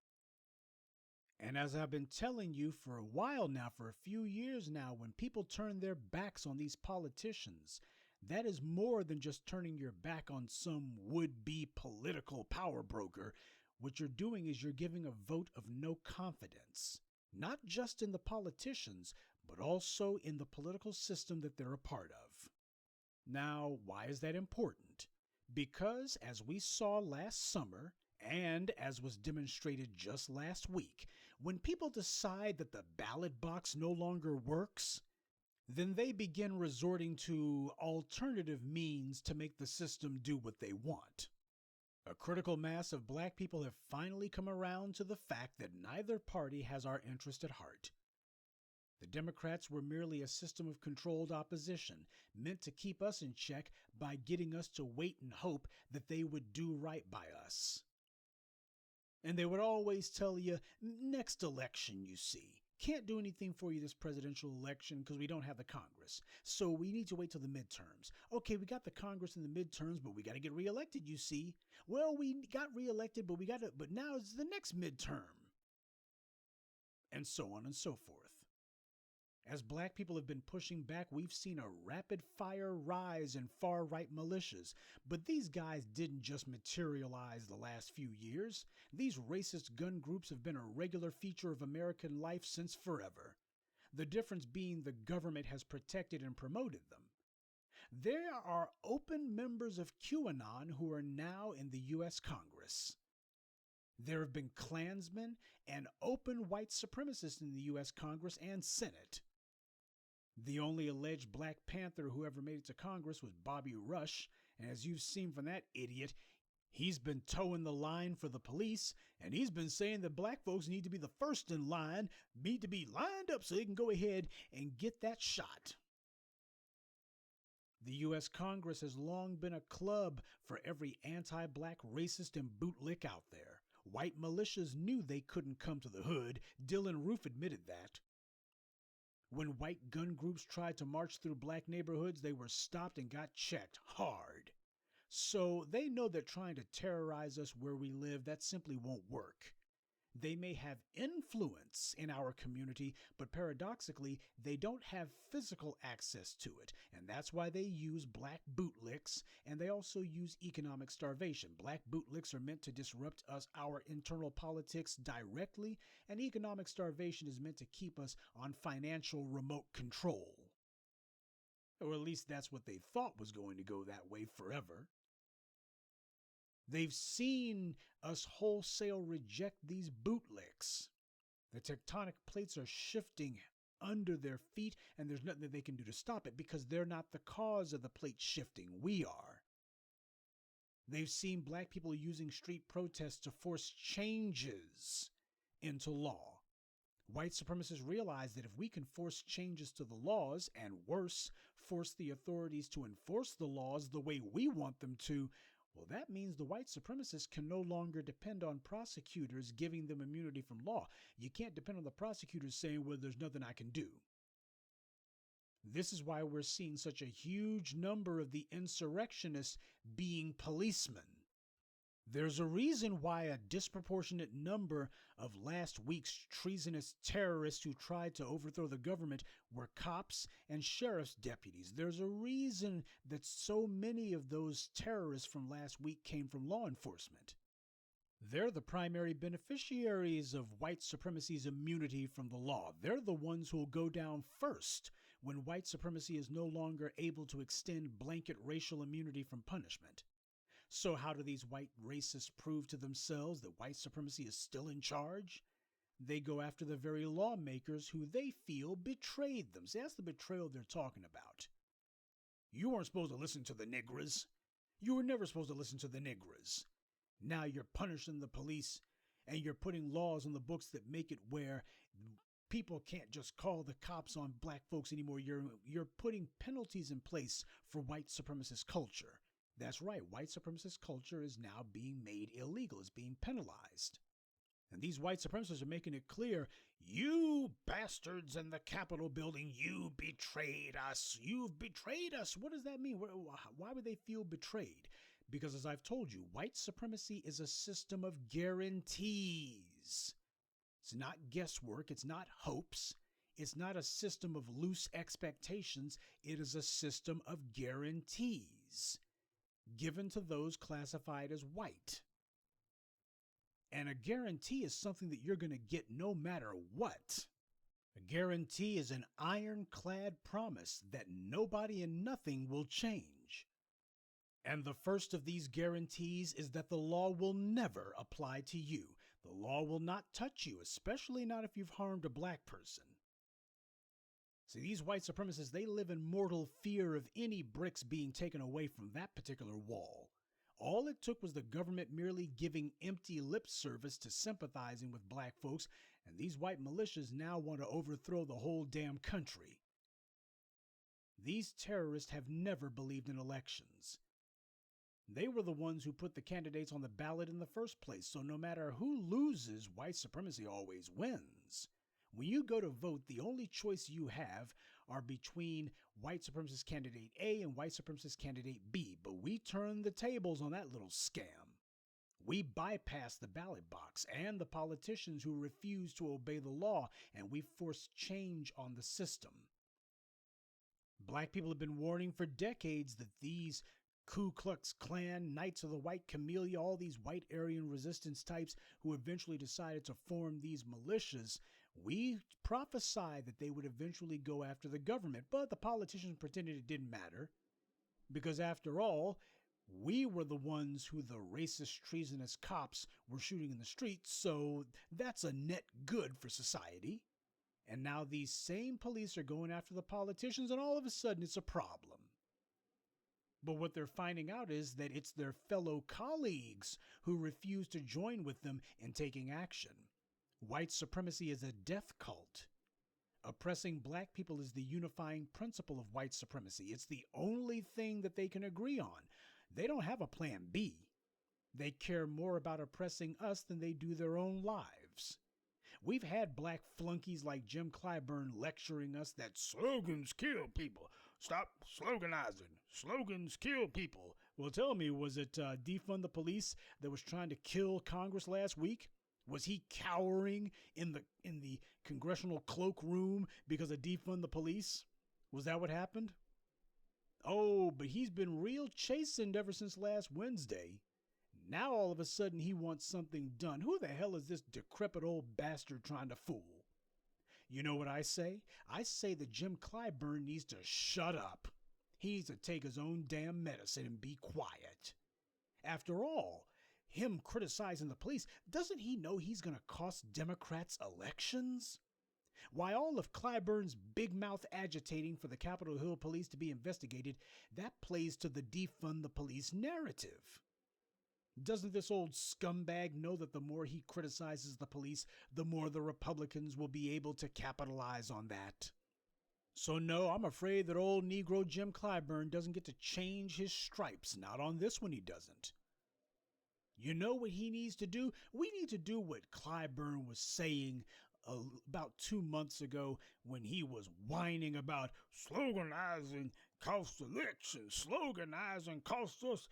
A: And as I've been telling you for a while now, for a few years now, when people turn their backs on these politicians, that is more than just turning your back on some would-be political power broker. What you're doing is you're giving a vote of no confidence, not just in the politicians, but also in the political system that they're a part of. Now, why is that important? Because as we saw last summer, and as was demonstrated just last week, when people decide that the ballot box no longer works, then they begin resorting to alternative means to make the system do what they want. A critical mass of black people have finally come around to the fact that neither party has our interest at heart. The Democrats were merely a system of controlled opposition, meant to keep us in check by getting us to wait and hope that they would do right by us. And they would always tell you, next election, you see. Can't do anything for you this presidential election because we don't have the Congress. So we need to wait till the midterms. Okay, we got the Congress in the midterms, but we got to get reelected, you see. Well, we got reelected, but now it's the next midterm. And so on and so forth. As black people have been pushing back, we've seen a rapid-fire rise in far-right militias. But these guys didn't just materialize the last few years. These racist gun groups have been a regular feature of American life since forever. The difference being the government has protected and promoted them. There are open members of QAnon who are now in the U.S. Congress. There have been Klansmen and open white supremacists in the U.S. Congress and Senate. The only alleged Black Panther who ever made it to Congress was Bobby Rush, and as you've seen from that idiot, he's been towing the line for the police, and he's been saying that black folks need to be the first in line, need to be lined up so they can go ahead and get that shot. The U.S. Congress has long been a club for every anti-black racist and bootlick out there. White militias knew they couldn't come to the hood. Dylan Roof admitted that. When white gun groups tried to march through black neighborhoods, they were stopped and got checked hard. So they know that trying to terrorize us where we live, that simply won't work. They may have influence in our community, but paradoxically, they don't have physical access to it. And that's why they use black bootlicks, and they also use economic starvation. Black bootlicks are meant to disrupt our internal politics directly, and economic starvation is meant to keep us on financial remote control. Or at least that's what they thought was going to go that way forever. They've seen us wholesale reject these bootlicks. The tectonic plates are shifting under their feet, and there's nothing that they can do to stop it because they're not the cause of the plate shifting. We are. They've seen black people using street protests to force changes into law. White supremacists realize that if we can force changes to the laws, and worse, force the authorities to enforce the laws the way we want them to, well, that means the white supremacists can no longer depend on prosecutors giving them immunity from law. You can't depend on the prosecutors saying, well, there's nothing I can do. This is why we're seeing such a huge number of the insurrectionists being policemen. There's a reason why a disproportionate number of last week's treasonous terrorists who tried to overthrow the government were cops and sheriff's deputies. There's a reason that so many of those terrorists from last week came from law enforcement. They're the primary beneficiaries of white supremacy's immunity from the law. They're the ones who will go down first when white supremacy is no longer able to extend blanket racial immunity from punishment. So how do these white racists prove to themselves that white supremacy is still in charge? They go after the very lawmakers who they feel betrayed them. See, that's the betrayal they're talking about. You weren't supposed to listen to the niggers. You were never supposed to listen to the niggers. Now you're punishing the police, and you're putting laws on the books that make it where people can't just call the cops on black folks anymore. You're putting penalties in place for white supremacist culture. That's right, white supremacist culture is now being made illegal, it's being penalized. And these white supremacists are making it clear, "You bastards in the Capitol building, you betrayed us. You've betrayed us." What does that mean? Why would they feel betrayed? Because, as I've told you, white supremacy is a system of guarantees. It's not guesswork. It's not hopes. It's not a system of loose expectations. It is a system of guarantees given to those classified as white. And a guarantee is something that you're going to get no matter what. A guarantee is an ironclad promise that nobody and nothing will change. And the first of these guarantees is that the law will never apply to you. The law will not touch you, especially not if you've harmed a black person. See, these white supremacists, they live in mortal fear of any bricks being taken away from that particular wall. All it took was the government merely giving empty lip service to sympathizing with black folks, and these white militias now want to overthrow the whole damn country. These terrorists have never believed in elections. They were the ones who put the candidates on the ballot in the first place, so no matter who loses, white supremacy always wins. When you go to vote, the only choice you have are between white supremacist candidate A and white supremacist candidate B, but we turn the tables on that little scam. We bypass the ballot box and the politicians who refuse to obey the law, and we force change on the system. Black people have been warning for decades that these Ku Klux Klan, Knights of the White Camellia, all these white Aryan resistance types who eventually decided to form these militias, we prophesied that they would eventually go after the government, but the politicians pretended it didn't matter. Because after all, we were the ones who the racist, treasonous cops were shooting in the streets, so that's a net good for society. And now these same police are going after the politicians, and all of a sudden it's a problem. But what they're finding out is that it's their fellow colleagues who refuse to join with them in taking action. White supremacy is a death cult. Oppressing black people is the unifying principle of white supremacy. It's the only thing that they can agree on. They don't have a plan B. They care more about oppressing us than they do their own lives. We've had black flunkies like Jim Clyburn lecturing us that slogans kill people. Stop sloganizing. Slogans kill people. Well, tell me, was it defund the police that was trying to kill Congress last week? Was he cowering in the congressional cloakroom because of defund the police? Was that what happened? Oh, but he's been real chastened ever since last Wednesday. Now all of a sudden he wants something done. Who the hell is this decrepit old bastard trying to fool? You know what I say? I say that Jim Clyburn needs to shut up. He needs to take his own damn medicine and be quiet. After all, him criticizing the police, doesn't he know he's going to cost Democrats elections? Why all of Clyburn's big mouth agitating for the Capitol Hill police to be investigated, that plays to the defund the police narrative. Doesn't this old scumbag know that the more he criticizes the police, the more the Republicans will be able to capitalize on that? So no, I'm afraid that old Negro Jim Clyburn doesn't get to change his stripes. Not on this one, he doesn't. You know what he needs to do? We need to do what Clyburn was saying about 2 months ago when he was whining about sloganizing cost elections. Sloganizing cost us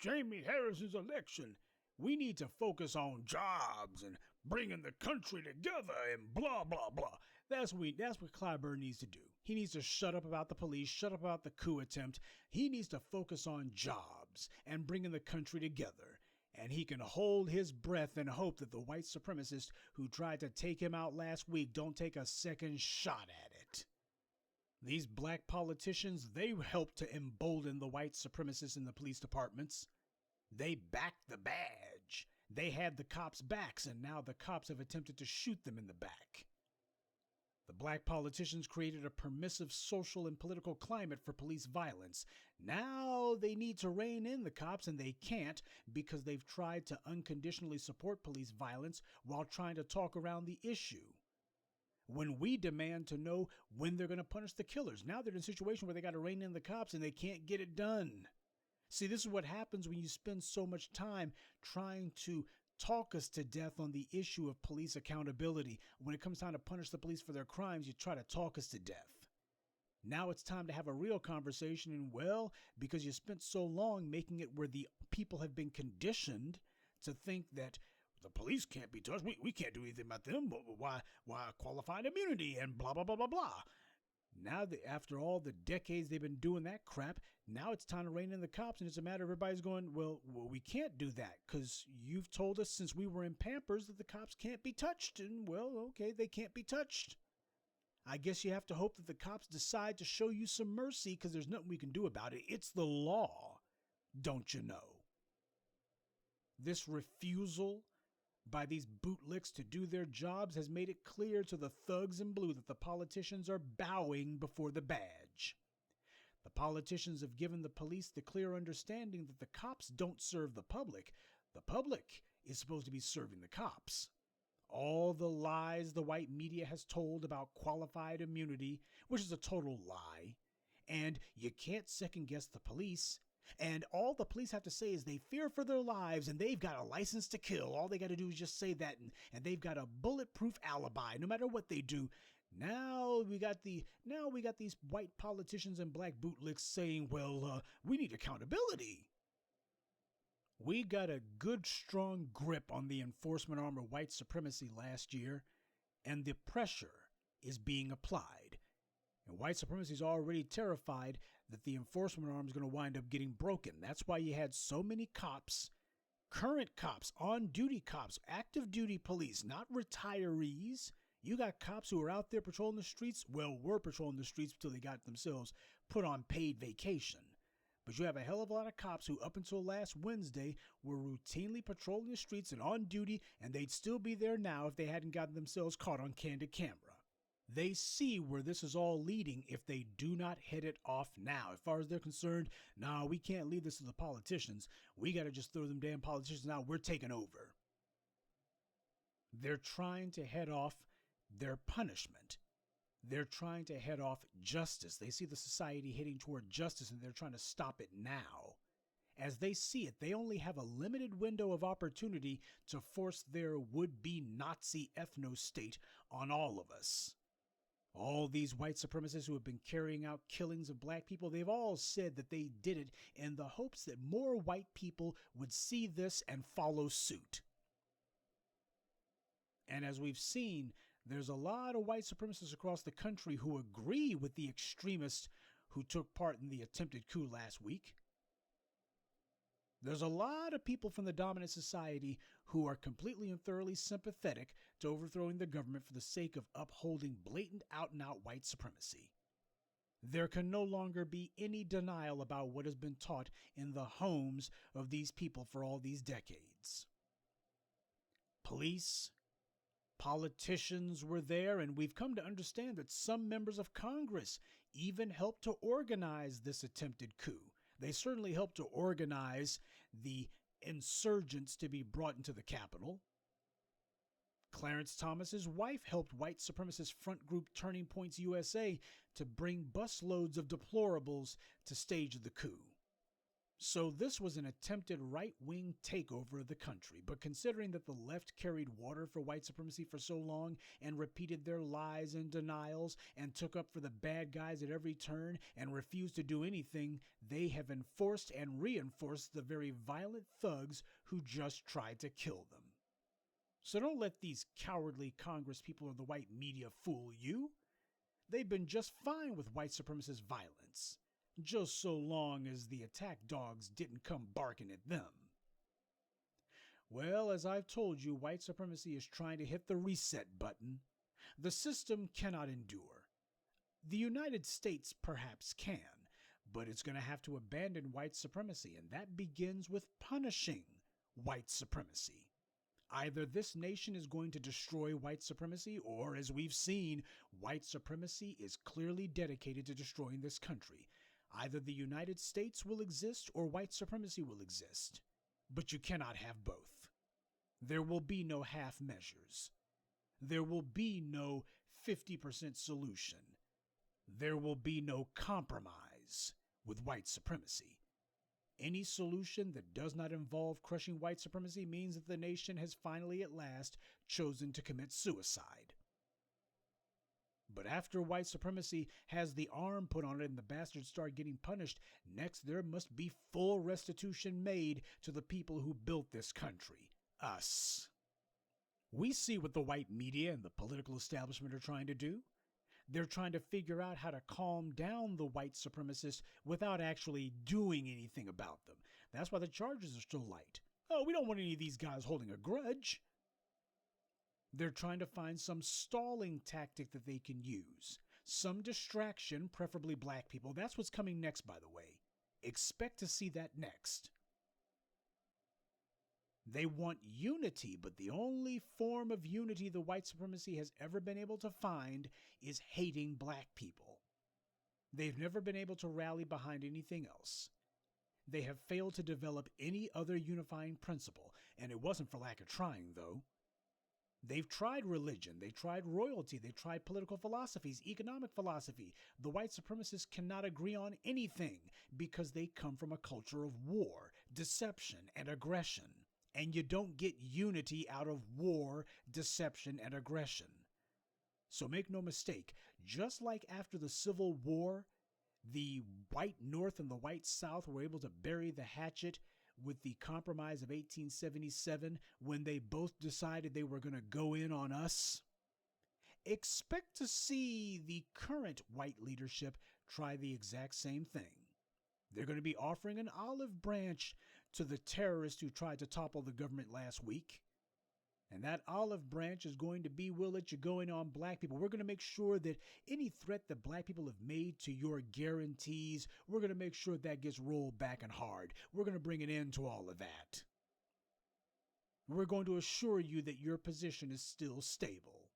A: Jamie Harris's election. We need to focus on jobs and bringing the country together and blah, blah, blah. That's what Clyburn needs to do. He needs to shut up about the police, shut up about the coup attempt. He needs to focus on jobs and bringing the country together. And he can hold his breath and hope that the white supremacists who tried to take him out last week don't take a second shot at it. These black politicians, they helped to embolden the white supremacists in the police departments. They backed the badge. They had the cops' backs, and now the cops have attempted to shoot them in the back. The black politicians created a permissive social and political climate for police violence. Now they need to rein in the cops, and they can't because they've tried to unconditionally support police violence while trying to talk around the issue. When we demand to know when they're going to punish the killers, now they're in a situation where they got to rein in the cops and they can't get it done. See, this is what happens when you spend so much time trying to talk us to death on the issue of police accountability. When it comes time to punish the police for their crimes, you try to talk us to death. Now it's time to have a real conversation, and well, because you spent so long making it where the people have been conditioned to think that the police can't be touched, we can't do anything about them, but why qualified immunity and blah, blah, blah, blah, blah. Now that after all the decades they've been doing that crap, now it's time to rein in the cops, and it's a matter of everybody's going, well we can't do that because you've told us since we were in Pampers that the cops can't be touched, and well, okay, they can't be touched. I guess you have to hope that the cops decide to show you some mercy because there's nothing we can do about it. It's the law, don't you know? This refusal by these bootlicks to do their jobs has made it clear to the thugs in blue that the politicians are bowing before the badge. The politicians have given the police the clear understanding that the cops don't serve the public. The public is supposed to be serving the cops. All the lies the white media has told about qualified immunity, which is a total lie, and you can't second guess the police, and all the police have to say is they fear for their lives and they've got a license to kill. All they got to do is just say that, and they've got a bulletproof alibi no matter what they do. Now we got these white politicians and black bootlicks saying, well, we need accountability. We got a good, strong grip on the enforcement arm of white supremacy last year, and the pressure is being applied. And white supremacy is already terrified that the enforcement arm is going to wind up getting broken. That's why you had so many cops, current cops, on-duty cops, active duty police, not retirees. You got cops who are out there patrolling the streets. Well, were patrolling the streets until they got themselves put on paid vacation. But you have a hell of a lot of cops who up until last Wednesday were routinely patrolling the streets and on duty, and they'd still be there now if they hadn't gotten themselves caught on candid camera. They see where this is all leading if they do not head it off now. As far as they're concerned, nah, we can't leave this to the politicians. We got to just throw them damn politicians out. We're taking over. They're trying to head off their punishment. They're trying to head off justice. They see the society heading toward justice, and they're trying to stop it now. As they see it, they only have a limited window of opportunity to force their would-be Nazi ethno-state on all of us. All these white supremacists who have been carrying out killings of black people, they've all said that they did it in the hopes that more white people would see this and follow suit. And as we've seen, there's a lot of white supremacists across the country who agree with the extremists who took part in the attempted coup last week. There's a lot of people from the dominant society who are completely and thoroughly sympathetic to overthrowing the government for the sake of upholding blatant out-and-out white supremacy. There can no longer be any denial about what has been taught in the homes of these people for all these decades. Police, politicians were there, and we've come to understand that some members of Congress even helped to organize this attempted coup. They certainly helped to organize the insurgents to be brought into the Capitol. Clarence Thomas's wife helped white supremacist front group Turning Points USA to bring busloads of deplorables to stage the coup. So this was an attempted right-wing takeover of the country, but considering that the left carried water for white supremacy for so long and repeated their lies and denials and took up for the bad guys at every turn and refused to do anything, they have enforced and reinforced the very violent thugs who just tried to kill them. So don't let these cowardly Congress people or the white media fool you. They've been just fine with white supremacist violence, just so long as the attack dogs didn't come barking at them. Well, as I've told you, white supremacy is trying to hit the reset button. The system cannot endure. The United States perhaps can, but it's going to have to abandon white supremacy, and that begins with punishing white supremacy. Either this nation is going to destroy white supremacy, or, as we've seen, white supremacy is clearly dedicated to destroying this country. Either the United States will exist or white supremacy will exist. But you cannot have both. There will be no half measures. There will be no 50% solution. There will be no compromise with white supremacy. Any solution that does not involve crushing white supremacy means that the nation has finally at last chosen to commit suicide. But after white supremacy has the arm put on it and the bastards start getting punished, next there must be full restitution made to the people who built this country, us. We see what the white media and the political establishment are trying to do. They're trying to figure out how to calm down the white supremacists without actually doing anything about them. That's why the charges are still light. Oh, we don't want any of these guys holding a grudge. They're trying to find some stalling tactic that they can use. Some distraction, preferably black people. That's what's coming next, by the way. Expect to see that next. They want unity, but the only form of unity the white supremacy has ever been able to find is hating black people. They've never been able to rally behind anything else. They have failed to develop any other unifying principle, and it wasn't for lack of trying, though. They've tried religion, they tried royalty, they tried political philosophies, economic philosophy. The white supremacists cannot agree on anything because they come from a culture of war, deception, and aggression. And you don't get unity out of war, deception, and aggression. So make no mistake, just like after the Civil War, the white North and the white South were able to bury the hatchet with the Compromise of 1877 when they both decided they were going to go in on us. Expect to see the current white leadership try the exact same thing. They're going to be offering an olive branch to the terrorists who tried to topple the government last week. And that olive branch is going to be, we'll let you go in on black people. We're going to make sure that any threat that black people have made to your guarantees, we're going to make sure that gets rolled back and hard. We're going to bring an end to all of that. We're going to assure you that your position is still stable.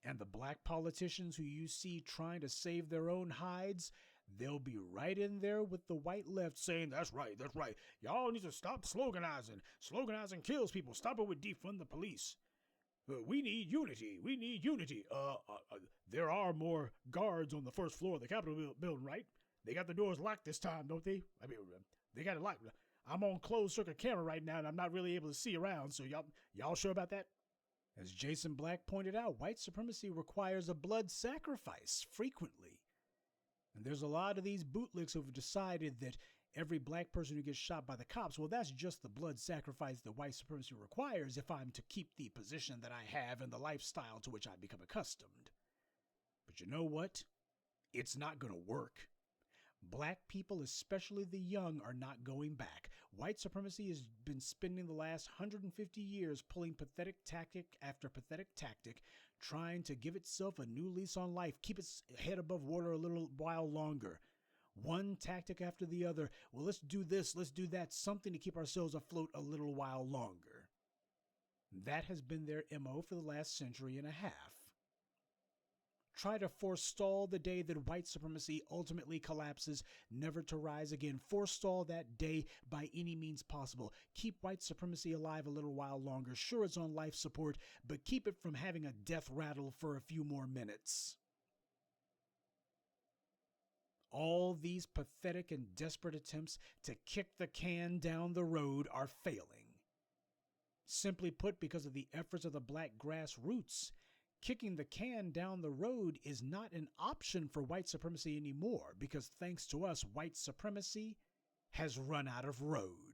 A: And the black politicians who you see trying to save their own hides, they'll be right in there with the white left saying, that's right. Y'all need to stop sloganizing. Sloganizing kills people. Stop it with defund the police. We need unity. There are more guards on the first floor of the Capitol building, right? They got the doors locked this time, don't they? I mean, they got it locked. I'm on closed circuit camera right now, and I'm not really able to see around, so y'all sure about that? As Jason Black pointed out, white supremacy requires a blood sacrifice frequently. And there's a lot of these bootlicks who have decided that every black person who gets shot by the cops, well, that's just the blood sacrifice that white supremacy requires if I'm to keep the position that I have and the lifestyle to which I've become accustomed. But you know what? It's not going to work. Black people, especially the young, are not going back. White supremacy has been spending the last 150 years pulling pathetic tactic after pathetic tactic, trying to give itself a new lease on life, keep its head above water a little while longer. One tactic after the other. Well, let's do this, let's do that, something to keep ourselves afloat a little while longer. That has been their MO for the last century and a half. Try to forestall the day that white supremacy ultimately collapses, never to rise again. Forestall that day by any means possible. Keep white supremacy alive a little while longer. Sure, it's on life support, but keep it from having a death rattle for a few more minutes. All these pathetic and desperate attempts to kick the can down the road are failing. Simply put, because of the efforts of the black grassroots, kicking the can down the road is not an option for white supremacy anymore because thanks to us, white supremacy has run out of road.